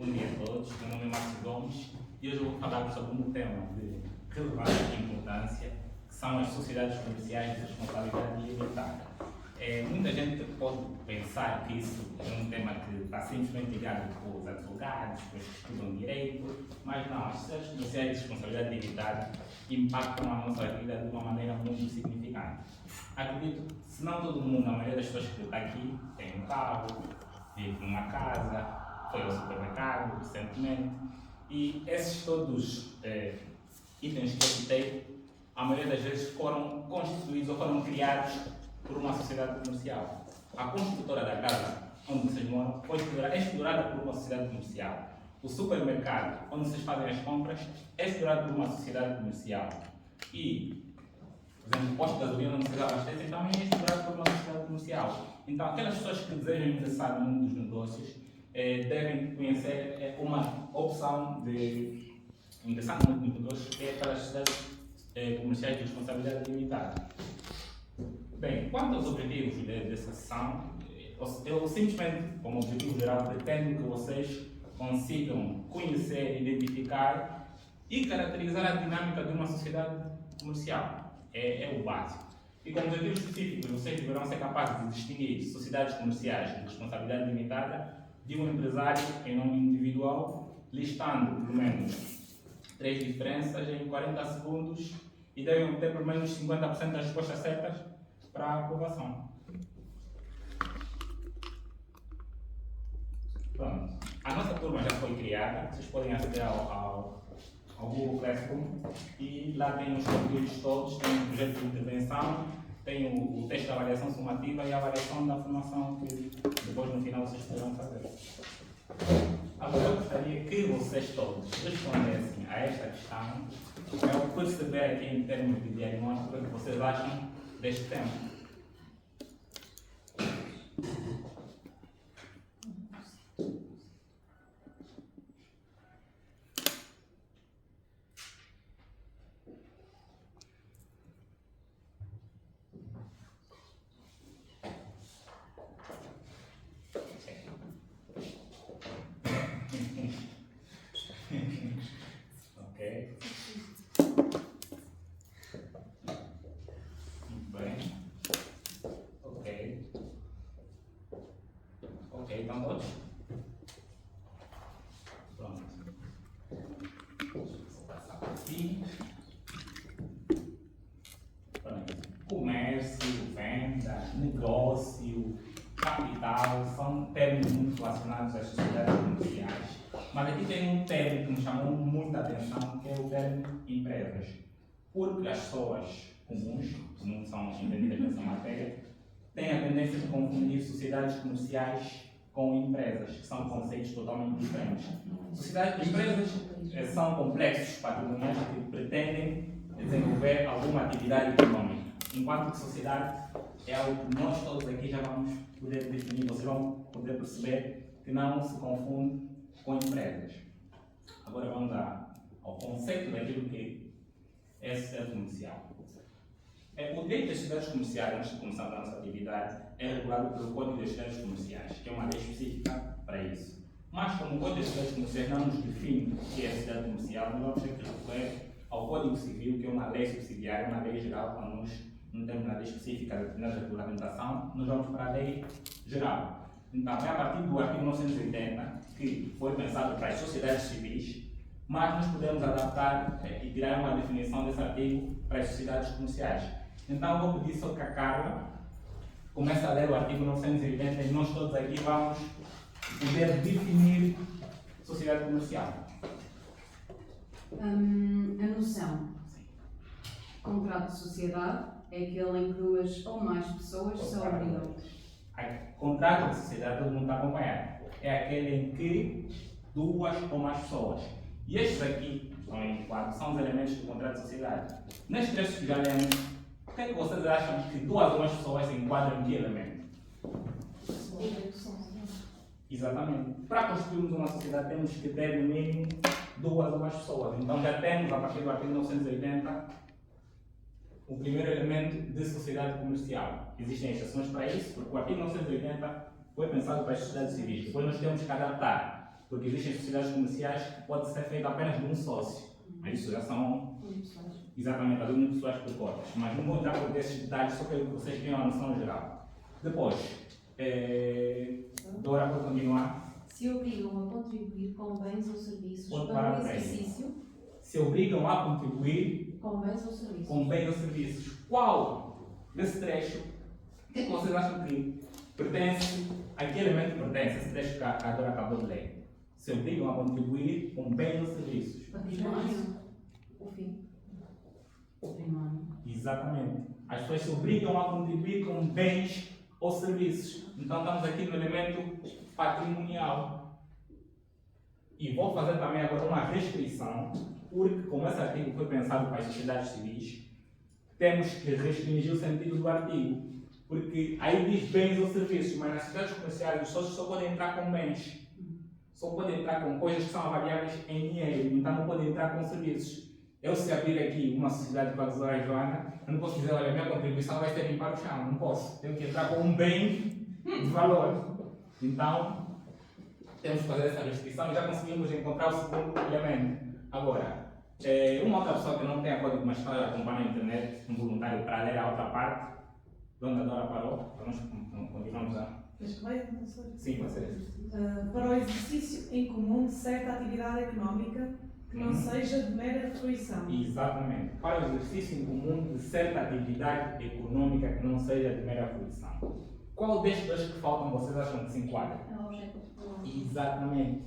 Bom dia a todos, meu nome é Márcio Gomes e hoje eu vou falar sobre um tema de relevância e importância, que são as sociedades comerciais de responsabilidade limitada. Muita gente pode pensar que isso é um tema que está simplesmente ligado com os advogados, com os que estudam direito, mas não, as sociedades comerciais de responsabilidade limitada impactam a nossa vida de uma maneira muito significante. Acredito que, se não todo mundo, a maioria das pessoas que está aqui tem um carro, vive numa casa, foi ao supermercado recentemente, e esses todos itens que eu citei, a maioria das vezes foram constituídos ou foram criados por uma sociedade comercial. A construtora da casa onde vocês moram é explorada por uma sociedade comercial. O supermercado onde vocês fazem as compras é explorado por uma sociedade comercial. E, por exemplo, o posto de gasolina onde vocês abastecem também é explorado por uma sociedade comercial. Então, aquelas pessoas que desejam ingressar no mundo dos negócios devem conhecer uma opção de ingressar no mundo dos negócios, que é para as sociedades comerciais de responsabilidade limitada. Bem, quanto aos objetivos dessa sessão, eu simplesmente, como objetivo geral, pretendo que vocês consigam conhecer, identificar e caracterizar a dinâmica de uma sociedade comercial. É o básico. E como objetivos específicos, vocês deverão ser capazes de distinguir sociedades comerciais de responsabilidade limitada de um empresário em nome individual, listando pelo menos 3 diferenças em 40 segundos e devem obter pelo menos 50% das respostas certas para a aprovação. Pronto. A nossa turma já foi criada, vocês podem aceder ao Google Classroom e lá tem os conteúdos todos, tem o projeto de intervenção, tem o teste de avaliação sumativa e a avaliação da formação que depois no final vocês poderão fazer. Agora eu gostaria que vocês todos respondessem a esta questão para eu perceber aqui em termos de diagnóstico o que vocês acham deste tema. Ok? Muito bem. Ok. Ok, então todos? Pronto. Vou passar por aqui. Pronto. Comércio, venda, negócio, capital, são termos muito relacionados às sociedades comerciais. Mas aqui tem um termo que me chamou muita atenção, que é o termo empresas. Porque as pessoas comuns, que não são entendidas nessa matéria, têm a tendência de confundir sociedades comerciais com empresas, que são conceitos totalmente diferentes. Empresas são complexos patrimoniais que pretendem desenvolver alguma atividade econômica, enquanto que sociedade é algo que nós todos aqui já vamos poder definir, vocês vão poder perceber que não se confunde com empresas. Agora vamos ao conceito daquilo que é sociedade comercial. O direito das sociedades comerciais, antes de começarmos a nossa atividade, é regulado pelo Código das Sociedades Comerciais, que é uma lei específica para isso. Mas, como o Código das Sociedades Comerciais não nos define o que é sociedade comercial, nós vamos ter que recorrer ao Código Civil, que é uma lei subsidiária, uma lei geral, quando nós não temos uma lei específica de regulamentação, nós vamos para a lei geral. Então, é a partir do artigo 980 que foi pensado para as sociedades civis, mas nós podemos adaptar e tirar uma definição desse artigo para as sociedades comerciais. Então, eu vou pedir só que a Carla comece a ler o artigo 980 e nós todos aqui vamos poder definir sociedade comercial. A noção contrato de sociedade é aquele em que duas ou mais pessoas se obrigam. Contrato de sociedade, todo mundo está a acompanhar. É aquele em que duas ou mais pessoas. E estes aqui, estão em quadro, são os elementos do contrato de sociedade. Nestes textos que já lemos, o que é que vocês acham que duas ou mais pessoas se enquadram em que elemento? Exatamente. Para construirmos uma sociedade temos que ter no mínimo duas ou mais pessoas. Então já temos, a partir do artigo 980, o primeiro elemento de sociedade comercial. Existem exceções para isso, porque o artigo 980 foi pensado para as sociedades civis. Depois nós temos que adaptar porque existem sociedades comerciais que pode ser feita apenas de um sócio, mas isso já são exatamente as unipessoais por cotas. Mas não vou entrar por esses detalhes, só quero que vocês tenham a noção geral. Depois, Dora, pode continuar. Se obrigam a contribuir com bens ou serviços Pode para parar o por aí. exercício Se obrigam a contribuir com bens ou serviços. com bens ou serviços. Qual desse trecho, o que é que vocês acham que pertence, a que elemento pertence esse trecho que a Dora acabou de ler? Se obrigam a contribuir com bens ou serviços. Património. O fim. Património. Exatamente. As pessoas se obrigam a contribuir com bens ou serviços. Então estamos aqui no elemento patrimonial. E vou fazer também agora uma restrição, porque como esse artigo foi pensado para as sociedades civis, temos que restringir o sentido do artigo. Porque aí diz bens ou serviços, mas nas sociedades comerciais os sócios só podem entrar com bens. Só podem entrar com coisas que são avaliáveis em dinheiro, então não podem entrar com serviços. Eu, se abrir aqui uma sociedade com a tesoura Joana, eu não posso dizer, olha, a minha contribuição vai ser limpar o chão. Não posso. Tenho que entrar com um bem de valor. Então, temos que fazer essa restrição e já conseguimos encontrar o segundo elemento. Agora, uma outra pessoa que não tem a código, mas está acompanhando na internet, um voluntário para ler a outra parte, onde a Dora parou, para nós continuarmos a... Mas que leia, professor? Sim, pode ser. Para o exercício em comum de certa atividade económica que não seja de mera fruição. Exatamente. Para o exercício em comum de certa atividade econômica que não seja de mera fruição. Qual destes dois que faltam vocês acham que se enquadra? É o objeto. Exatamente.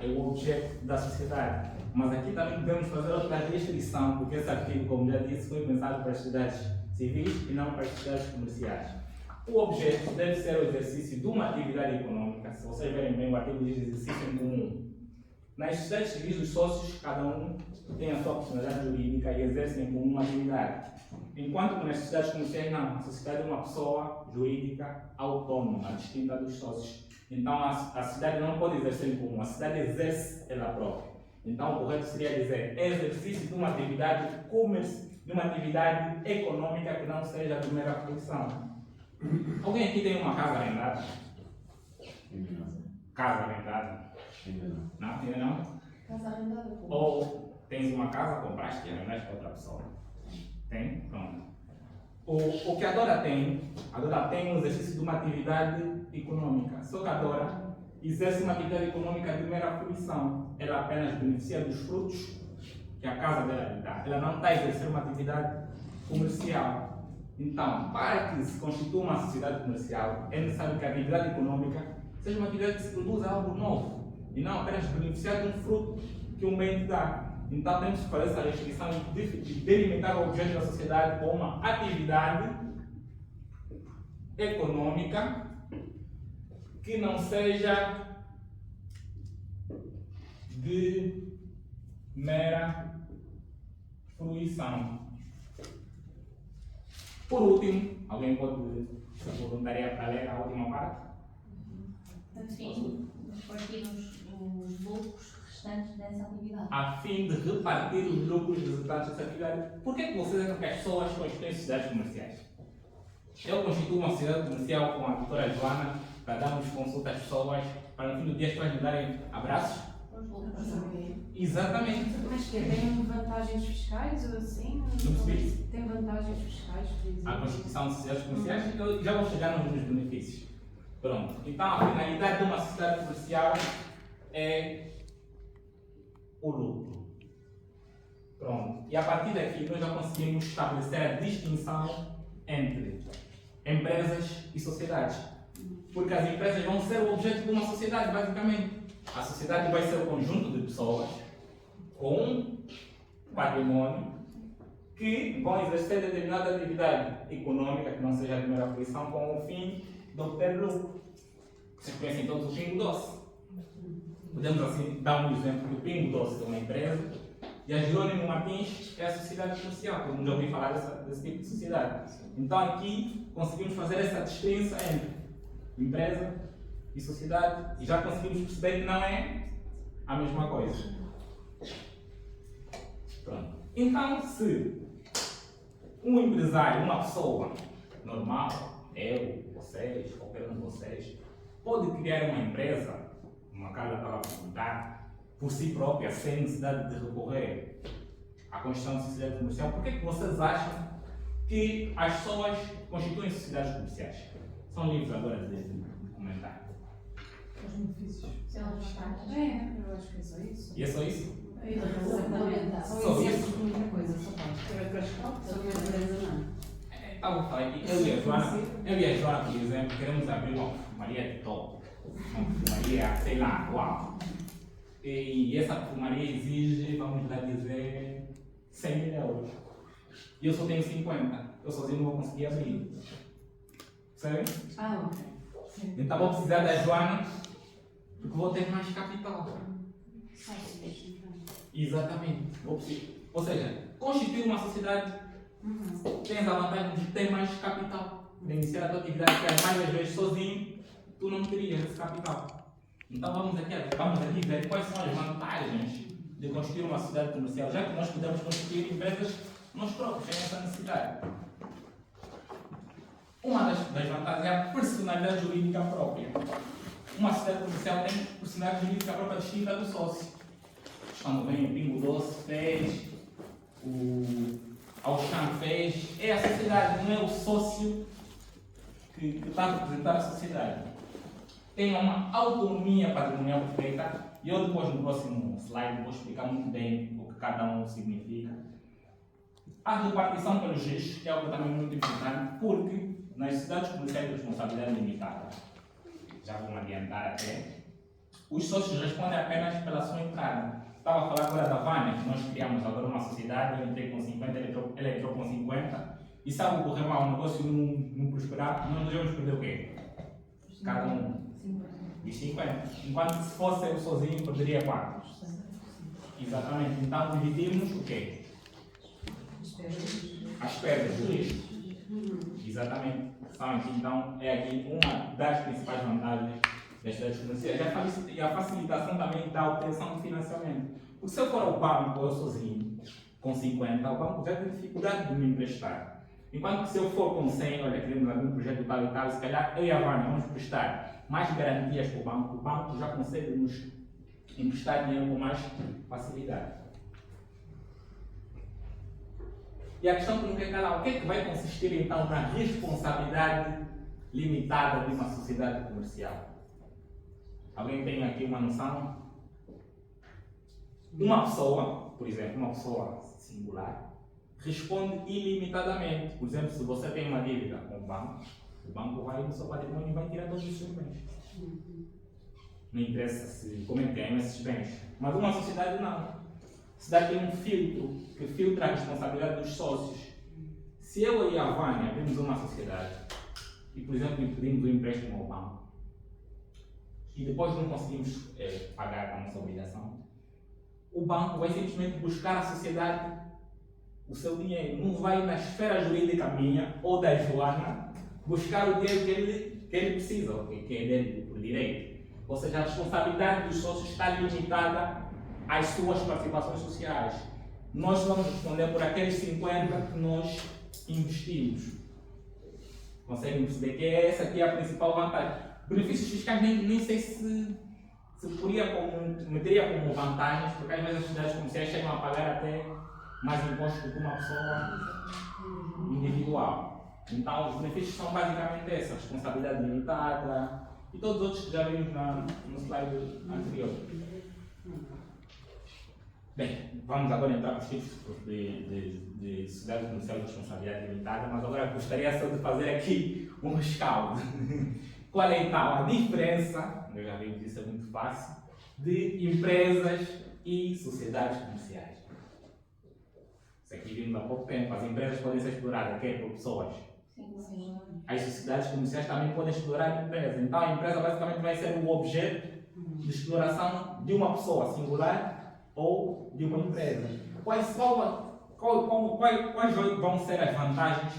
É o objeto da sociedade. Mas aqui também devemos fazer outra restrição, porque esse artigo, como já disse, foi pensado para as sociedades civis e não para as sociedades comerciais. O objeto deve ser o exercício de uma atividade econômica. Se vocês verem bem, o artigo diz exercício em comum. Nas sociedades civis, os sócios, cada um tem a sua personalidade jurídica e exercem em comum uma atividade. Enquanto que nas sociedades comerciais, não. A sociedade é uma pessoa jurídica autônoma, distinta dos sócios. Então, a sociedade não pode exercer em comum, a sociedade exerce ela própria. Então, o correto seria dizer exercício de uma atividade de uma atividade econômica que não seja de mera fruição. Alguém aqui tem uma casa arrendada? Casa arrendada? Não, ainda não? Casa arrendada. Ou tens uma casa, compraste e arrendaste para outra pessoa? Tem? Pronto. O que a Dora tem um exercício de uma atividade econômica. Só que a Dora exerce uma atividade econômica de mera fruição. Ela apenas beneficia dos frutos que a casa dela lhe dá. Ela não está a exercer uma atividade comercial. Então, para que se constitua uma sociedade comercial, é necessário que a atividade econômica seja uma atividade que se produza algo novo e não apenas beneficiar de um fruto que um bem te dá. Então, temos que fazer essa restrição e delimitar o objeto da sociedade como uma atividade econômica que não seja de mera fruição. Por último, alguém pode se voluntariar para ler a última parte? Enfim, repartir os lucros restantes dessa atividade. A fim de repartir os lucros resultantes dessa atividade. Por que é que vocês acham que as pessoas constituem sociedades comerciais? Eu constituo uma sociedade comercial com a doutora Joana para darmos consulta às pessoas, para no fim do dia as pessoas me darem abraços? Os lucros. Exatamente. Mas que tem vantagens fiscais ou assim? Não percebi. Tem vantagens fiscais, por exemplo? A constituição de sociedades comerciais, eu já vou chegar nos benefícios. Pronto. Então, a finalidade de uma sociedade comercial é o lucro. Pronto. E a partir daqui, nós já conseguimos estabelecer a distinção entre empresas e sociedades. Porque as empresas vão ser o objeto de uma sociedade, basicamente. A sociedade vai ser o conjunto de pessoas com um património que vão exercer determinada atividade econômica que não seja de mera fruição com o fim de obter lucro. Vocês conhecem todos o Pingo Doce. Podemos assim dar um exemplo que o Pingo Doce é uma empresa e a Jerônimo Martins é a sociedade comercial. Todo mundo já ouviu falar desse tipo de sociedade. Então aqui conseguimos fazer essa distinção entre empresa e sociedade e já conseguimos perceber que não é a mesma coisa. Pronto. Então, se um empresário, uma pessoa normal, eu, vocês, qualquer um de vocês, pode criar uma empresa como a Carla estava a perguntar, por si própria, sem necessidade de recorrer à Constituição de Sociedade Comercial, por que é que vocês acham que as pessoas constituem sociedades comerciais? São livres agora de comentar. Os benefícios. São os status. Eu acho que é só isso. E é só isso? Exatamente. Só São isso? exemplos de muita coisa, só pode. Sobre a natureza não. Estava a falar aqui, eu e a Joana, por exemplo, queremos abrir uma perfumaria de top. Uma perfumaria, sei lá, uau. E essa perfumaria exige, vamos lá dizer, 100 mil euros. E eu só tenho 50. Eu sozinho não vou conseguir abrir. Percebem? Ok. Então vou precisar da Joana, porque vou ter mais capital. Exatamente. Vou precisar. Ou seja, constituir uma sociedade tens a vantagem de ter mais capital. De iniciar a tua atividade, que as mais vezes sozinho, tu não terias esse capital. Então vamos aqui ver quais são as vantagens de constituir uma sociedade comercial, já que nós podemos constituir empresas nós próprios, sem essa necessidade. Uma das vantagens é a personalidade jurídica própria. Uma sociedade comercial tem personalidade jurídica própria distinta do sócio. Quando vem o Pingo Doce fez, o Auchan fez, é a sociedade, não é o sócio que está a representar a sociedade. Tem uma autonomia patrimonial perfeita e eu depois no próximo slide vou explicar muito bem o que cada um significa. A repartição pelos riscos, que é algo também muito importante, porque nas sociedades comerciais de responsabilidade limitada, já vou me adiantar até, os sócios respondem apenas pela sua entrada. Estava a falar agora da Vânia, que nós criamos agora uma sociedade, eu entrei com 50, ela entrou com 50, e se algo correr mal, o negócio não prosperar, nós devemos perder o quê? Cada um dos 50. Enquanto se fosse eu sozinho, perderia 4. Exatamente. Então dividimos o quê? As perdas, o risco. Exatamente. Então é aqui uma das principais vantagens das sociedades comerciais e a facilitação também da obtenção de financiamento. Porque se eu for ao banco eu sozinho, com 50, o banco já tem dificuldade de me emprestar. Enquanto que se eu for com 100, olha, queremos abrir um projeto tal e tal, se calhar eu e a Vânia vamos prestar mais garantias para o banco já consegue nos emprestar dinheiro com mais facilidade. E a questão que não quer calar, o que é que vai consistir então na responsabilidade limitada de uma sociedade comercial? Alguém tem aqui uma noção? Uma pessoa, por exemplo, uma pessoa singular, responde ilimitadamente. Por exemplo, se você tem uma dívida com o banco vai no seu patrimônio e vai tirar todos os seus bens. Não interessa como é que tem esses bens. Mas uma sociedade não. A sociedade tem um filtro que filtra a responsabilidade dos sócios. Se eu e a Vânia abrimos uma sociedade e, por exemplo, pedimos um empréstimo ao banco e depois não conseguimos pagar a nossa obrigação, o banco vai simplesmente buscar a sociedade o seu dinheiro. Não vai na esfera jurídica minha ou da Joana buscar o dinheiro que ele precisa, que é dele por direito. Ou seja, a responsabilidade dos sócios está limitada às suas participações sociais. Nós vamos responder por aqueles 50 que nós investimos. Conseguem perceber que essa aqui é a principal vantagem. Benefícios fiscais nem sei se meteria como vantagens, porque às vezes as sociedades comerciais chegam a pagar até mais impostos do que uma pessoa individual. Então os benefícios são basicamente essa, responsabilidade limitada e todos os outros que já vimos no slide anterior. Bem, vamos agora entrar nos tipos de sociedade comercial de responsabilidade limitada, mas agora gostaria só de fazer aqui um rescaldo. Qual é então a diferença, eu já vimos isso, é muito fácil, de empresas e sociedades comerciais? Isso aqui vimos há pouco tempo. As empresas podem ser exploradas por pessoas. Sim. As sociedades comerciais também podem explorar a empresa. Então a empresa basicamente vai ser o objeto de exploração de uma pessoa singular ou de uma empresa. Quais vão ser as vantagens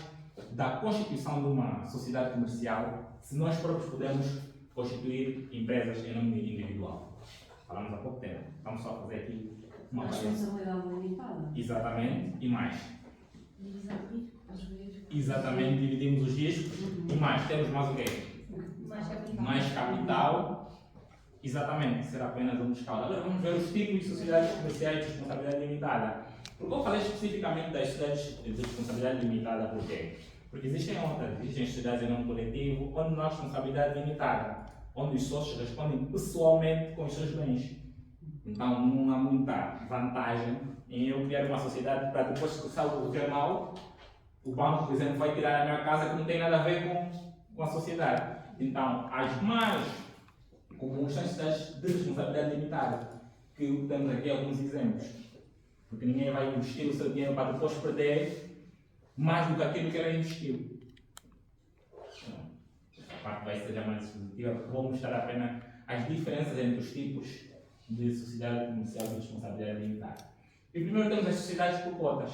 da constituição de uma sociedade comercial se nós próprios pudermos constituir empresas em nome individual? Falamos há pouco tempo. Vamos só fazer aqui uma responsabilidade limitada. Exatamente. E mais? Exatamente, dividimos os riscos. E mais, temos mais o quê? Mais capital. Mais capital Exatamente, será apenas uma escala. Agora vamos ver os tipos de sociedades comerciais de responsabilidade limitada. Porque eu falei especificamente das sociedades de responsabilidade limitada, por quê? Porque existem sociedades em nome coletivo, onde não há responsabilidade limitada, onde os sócios respondem pessoalmente com os seus bens. Então não há muita vantagem em eu criar uma sociedade para depois que se algo correr mal, o banco, por exemplo, vai tirar a minha casa que não tem nada a ver com a sociedade. Então, as mais comuns são as sociedades de responsabilidade limitada, que temos aqui alguns exemplos. Porque ninguém vai investir o seu dinheiro para depois perder mais do que aquilo que era investido. Esta parte vai ser já mais expositiva, porque vou mostrar apenas as diferenças entre os tipos de sociedade comercial de responsabilidade limitada. E primeiro temos as sociedades por cotas.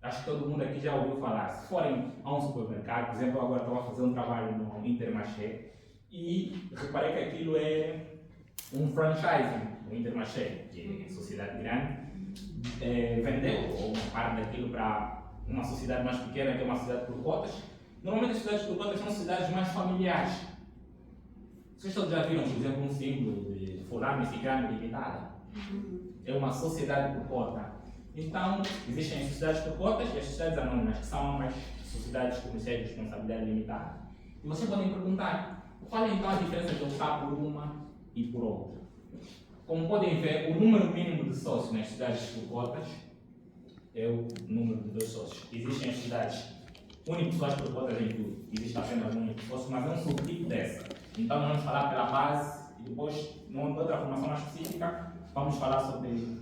Acho que todo mundo aqui já ouviu falar. Se forem a um supermercado, por exemplo, eu agora estava a fazer um trabalho no Intermarché e reparei que aquilo é um franchising, o Intermarché, que é sociedade grande, vendeu uma parte daquilo para uma sociedade mais pequena, que é uma sociedade por cotas. Normalmente as sociedades por cotas são sociedades mais familiares. Vocês todos já viram, por exemplo, um símbolo de Fulano e Ciclano Limitada? É uma sociedade por cota. Então, existem as sociedades por cotas e as sociedades anônimas, que são as sociedades comerciais de responsabilidade limitada. E vocês podem perguntar, qual é então a diferença de optar por uma e por outra? Como podem ver, o número mínimo de sócios nas sociedades por cotas é o número de 2 sócios. Existem as sociedades unipessoais por cotas em tudo, existe apenas um único sócio, mas é um subtipo dessa. Então, vamos falar pela base e depois, numa outra formação mais específica, vamos falar sobre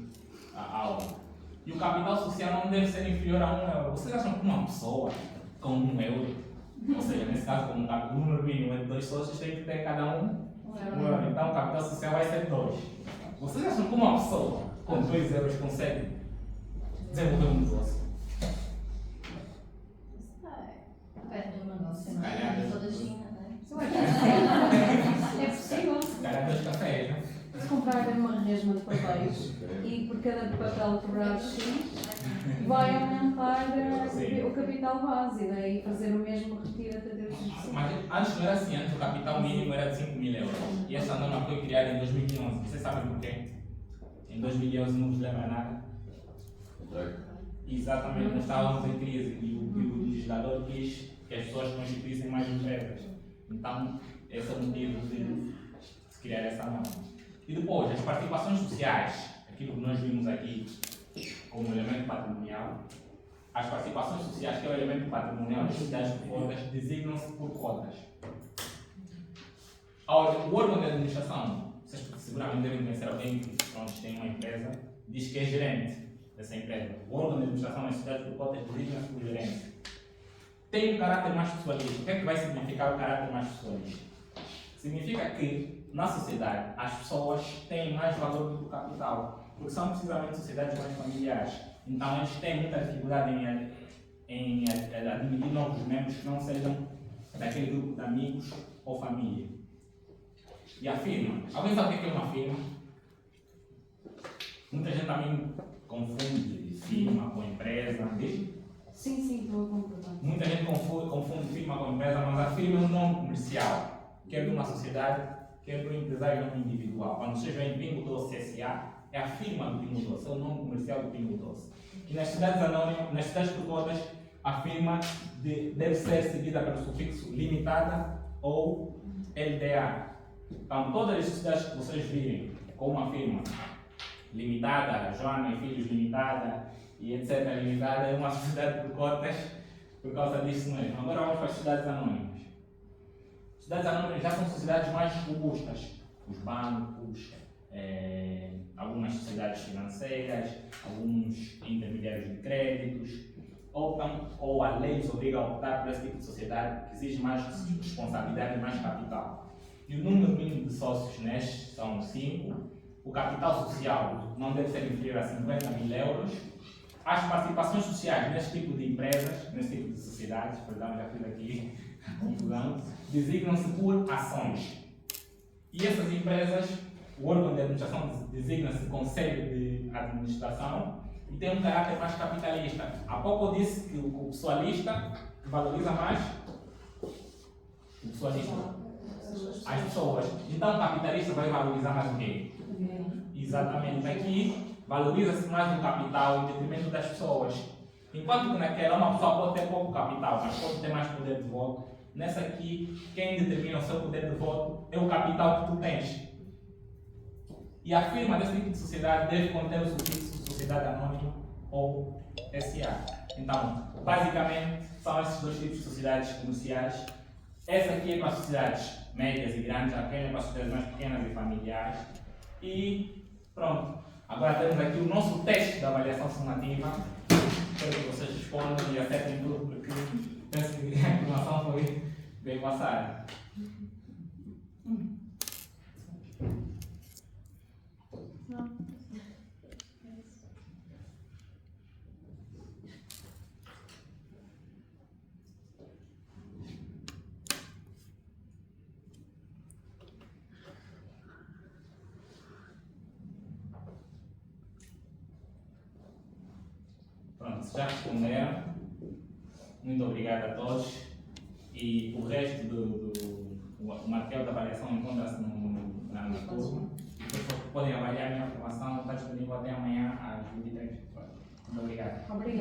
a aula. E o capital social não deve ser inferior a €1. Vocês acham que uma pessoa com €1, ou seja, nesse caso, como o número mínimo é de 2 sócios, tem que ter cada um €1. Então o capital social vai ser 2. Vocês acham que uma pessoa com €2 consegue desenvolver um negócio? Perto do negócio, não calhar. é? Sou da China, né? É possível. Calhar 2 cafés, né? Se comprar uma resma de papéis e por cada papel quebrado X vai aumentar o capital base e daí fazer o mesmo retiro até Deus. Mas antes não era assim, antes o capital mínimo era de €5.000. E essa norma foi criada em 2011. Vocês sabem porquê? Em 2011 não vos lembra nada? Exatamente, nós estávamos em crise e o legislador quis que as pessoas constituíssem mais empresas. Então, esse é o motivo de se criar essa norma. E depois, as participações sociais, aquilo que nós vimos aqui como elemento patrimonial, as participações sociais, que é o elemento patrimonial das sociedades por cotas, designam-se por cotas. O órgão de administração, vocês seguramente devem conhecer alguém que tem uma empresa, diz que é gerente dessa empresa. O órgão de administração das sociedades por cotas designa-se por gerente. Tem um caráter mais pessoalista. O que é que vai significar o caráter mais pessoalista? Significa que na sociedade, as pessoas têm mais valor do que o capital, porque são precisamente sociedades mais familiares. Então, eles têm muita dificuldade em admitir novos membros que não sejam daquele grupo de amigos ou família. E a firma? Alguém sabe o que é uma firma? Muita gente também confunde firma com empresa. Sim, estou a concordar. Muita gente confunde firma com empresa, mas a firma é um nome comercial, quer de uma sociedade, quer de um empresário não individual. Quando vocês veem Pingo Doce S.A., é a firma do Pingo Doce, é o nome comercial do Pingo Doce. E nas cidades anônimas, nas cidades por cotas, a firma deve ser seguida pelo sufixo limitada ou LDA. Então, todas as sociedades que vocês virem com uma firma limitada, Joana e Filhos Limitada e etc. Limitada, é uma sociedade por cotas por causa disso mesmo. Agora vamos para as sociedades anônimas. Sociedades anônimas já são sociedades mais robustas. Os bancos, algumas sociedades financeiras, alguns intermediários de créditos, optam, ou a lei os obriga a optar por esse tipo de sociedade que exige mais responsabilidade e mais capital. E o número mínimo de sócios nestes são 5. O capital social não deve ser inferior a €50.000. As participações sociais neste tipo de empresas, neste tipo de sociedades, perdão, já fiz aqui a confusão, designam-se por ações. E essas empresas, o órgão de administração designa-se Conselho de Administração e tem um caráter mais capitalista. Há pouco eu disse que o pessoalista valoriza mais o pessoalista. As pessoas. Então o capitalista vai valorizar mais o quê? Exatamente. Aqui valoriza-se mais o capital em detrimento das pessoas. Enquanto que naquela uma pessoa pode ter pouco capital, mas pode ter mais poder de voto. Nessa aqui, quem determina o seu poder de voto é o capital que tu tens. E afirma desse tipo de sociedade deve conter o sufixo sociedade anônima ou SA. Então, basicamente, são esses dois tipos de sociedades comerciais. Essa aqui é para as sociedades médias e grandes, aquela é para as sociedades mais pequenas e familiares. E pronto. Agora temos aqui o nosso teste da avaliação sumativa. Espero que vocês respondam e acertem tudo, porque penso que a informação foi bem passada. Pronto, se já responderam, muito obrigado a todos. E o resto o material da avaliação encontra-se na turma. Depois podem avaliar a minha formação, está disponível até amanhã às 23 horas. Muito obrigado. Obrigada.